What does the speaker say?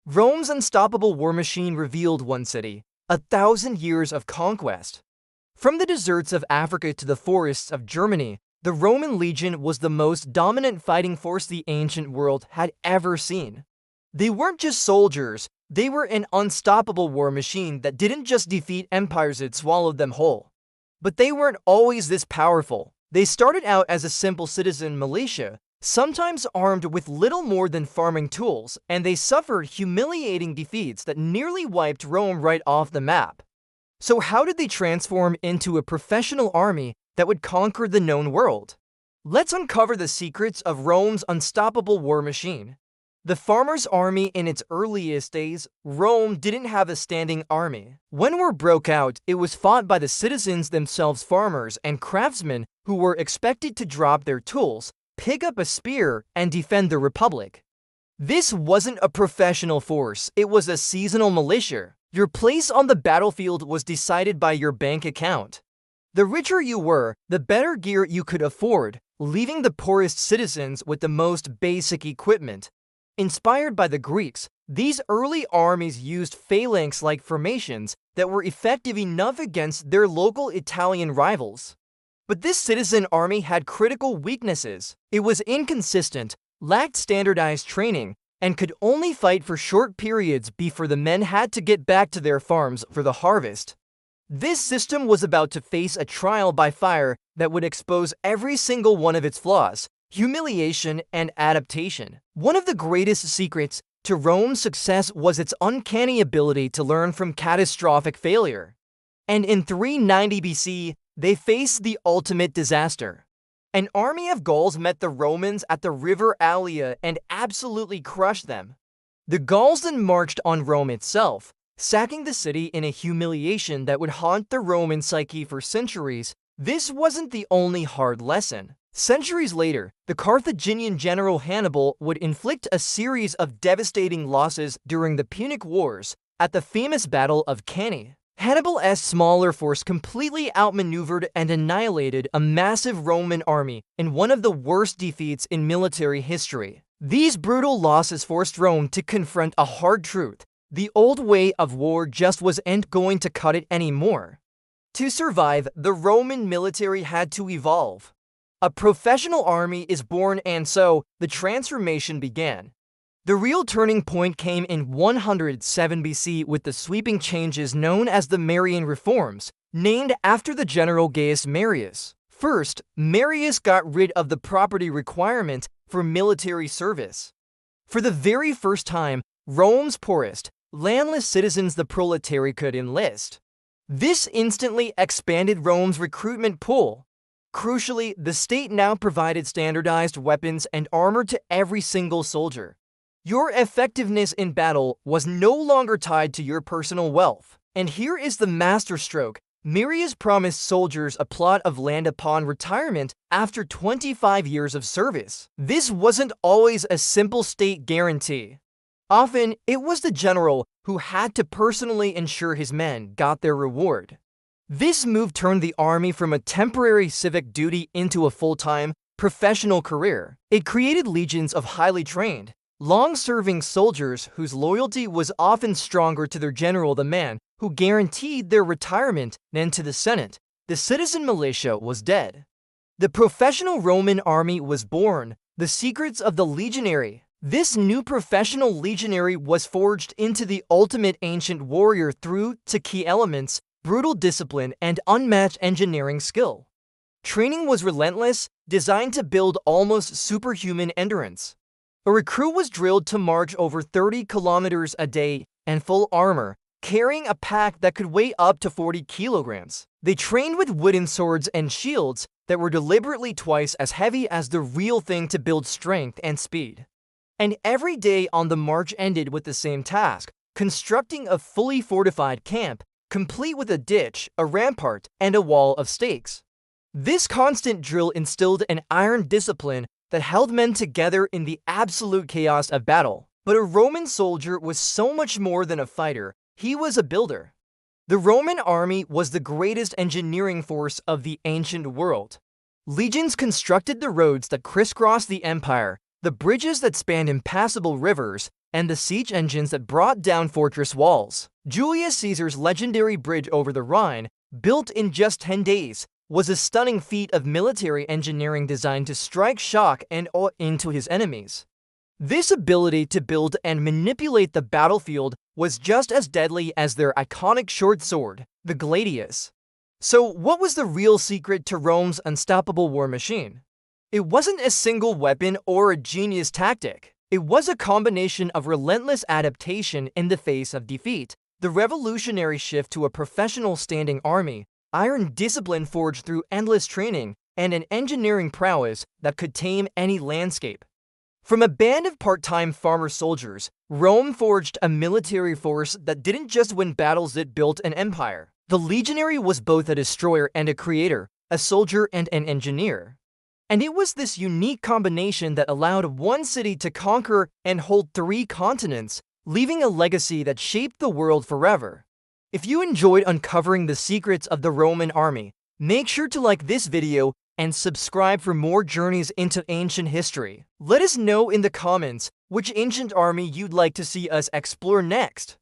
Rome's unstoppable war machine revealed one city, 1,000 years of conquest. From the deserts of Africa to the forests of Germany, the Roman legion was the most dominant fighting force the ancient world had ever seen. They weren't just soldiers, they were an unstoppable war machine that didn't just defeat empires, it swallowed them whole. But they weren't always this powerful. They started out as a simple citizen militia, sometimes armed with little more than farming tools, and they suffered humiliating defeats that nearly wiped Rome right off the map. So how did they transform into a professional army that would conquer the known world? Let's uncover the secrets of Rome's unstoppable war machine. The farmer's army. In its earliest days, Rome didn't have a standing army. When war broke out, it was fought by the citizens themselves, farmers and craftsmen who were expected to drop their tools, pick up a spear, and defend the republic. This wasn't a professional force, it was a seasonal militia. Your place on the battlefield was decided by your bank account. The richer you were, the better gear you could afford, leaving the poorest citizens with the most basic equipment. Inspired by the Greeks, these early armies used phalanx-like formations that were effective enough against their local Italian rivals. But this citizen army had critical weaknesses. It was inconsistent, lacked standardized training, and could only fight for short periods before the men had to get back to their farms for the harvest. This system was about to face a trial by fire that would expose every single one of its flaws: humiliation and adaptation. One of the greatest secrets to Rome's success was its uncanny ability to learn from catastrophic failure. And in 390 BC, they faced the ultimate disaster. An army of Gauls met the Romans at the river Allia and absolutely crushed them. The Gauls then marched on Rome itself, sacking the city in a humiliation that would haunt the Roman psyche for centuries. This wasn't the only hard lesson. Centuries later, the Carthaginian general Hannibal would inflict a series of devastating losses during the Punic Wars at the famous Battle of Cannae. Hannibal's smaller force completely outmaneuvered and annihilated a massive Roman army in one of the worst defeats in military history. These brutal losses forced Rome to confront a hard truth: the old way of war just wasn't going to cut it anymore. To survive, the Roman military had to evolve. A professional army is born, and so the transformation began. The real turning point came in 107 BC with the sweeping changes known as the Marian Reforms, named after the general Gaius Marius. First, Marius got rid of the property requirement for military service. For the very first time, Rome's poorest, landless citizens, the proletariat, could enlist. This instantly expanded Rome's recruitment pool. Crucially, the state now provided standardized weapons and armor to every single soldier. Your effectiveness in battle was no longer tied to your personal wealth. And here is the masterstroke: Marius promised soldiers a plot of land upon retirement after 25 years of service. This wasn't always a simple state guarantee. Often, it was the general who had to personally ensure his men got their reward. This move turned the army from a temporary civic duty into a full-time, professional career. It created legions of highly trained, long-serving soldiers whose loyalty was often stronger to their general, the man who guaranteed their retirement, than to the Senate. The citizen militia was dead. The professional Roman army was born. The secrets of the legionary. This new professional legionary was forged into the ultimate ancient warrior through two key elements: brutal discipline and unmatched engineering skill. Training was relentless, designed to build almost superhuman endurance. A recruit was drilled to march over 30 kilometers a day in full armor, carrying a pack that could weigh up to 40 kilograms. They trained with wooden swords and shields that were deliberately twice as heavy as the real thing to build strength and speed. And every day on the march ended with the same task: constructing a fully fortified camp, complete with a ditch, a rampart, and a wall of stakes. This constant drill instilled an iron discipline that held men together in the absolute chaos of battle. But a Roman soldier was so much more than a fighter. He was a builder. The Roman army was the greatest engineering force of the ancient world. Legions constructed the roads that crisscrossed the empire, the bridges that spanned impassable rivers, and the siege engines that brought down fortress walls. Julius Caesar's legendary bridge over the Rhine, built in just 10 days, was a stunning feat of military engineering designed to strike shock and awe into his enemies. This ability to build and manipulate the battlefield was just as deadly as their iconic short sword, the gladius. So, what was the real secret to Rome's unstoppable war machine? It wasn't a single weapon or a genius tactic. It was a combination of relentless adaptation in the face of defeat, the revolutionary shift to a professional standing army, iron discipline forged through endless training, and an engineering prowess that could tame any landscape. From a band of part-time farmer soldiers, Rome forged a military force that didn't just win battles, it built an empire. The legionary was both a destroyer and a creator, a soldier and an engineer. And it was this unique combination that allowed one city to conquer and hold 3 continents, leaving a legacy that shaped the world forever. If you enjoyed uncovering the secrets of the Roman army, make sure to like this video and subscribe for more journeys into ancient history. Let us know in the comments which ancient army you'd like to see us explore next.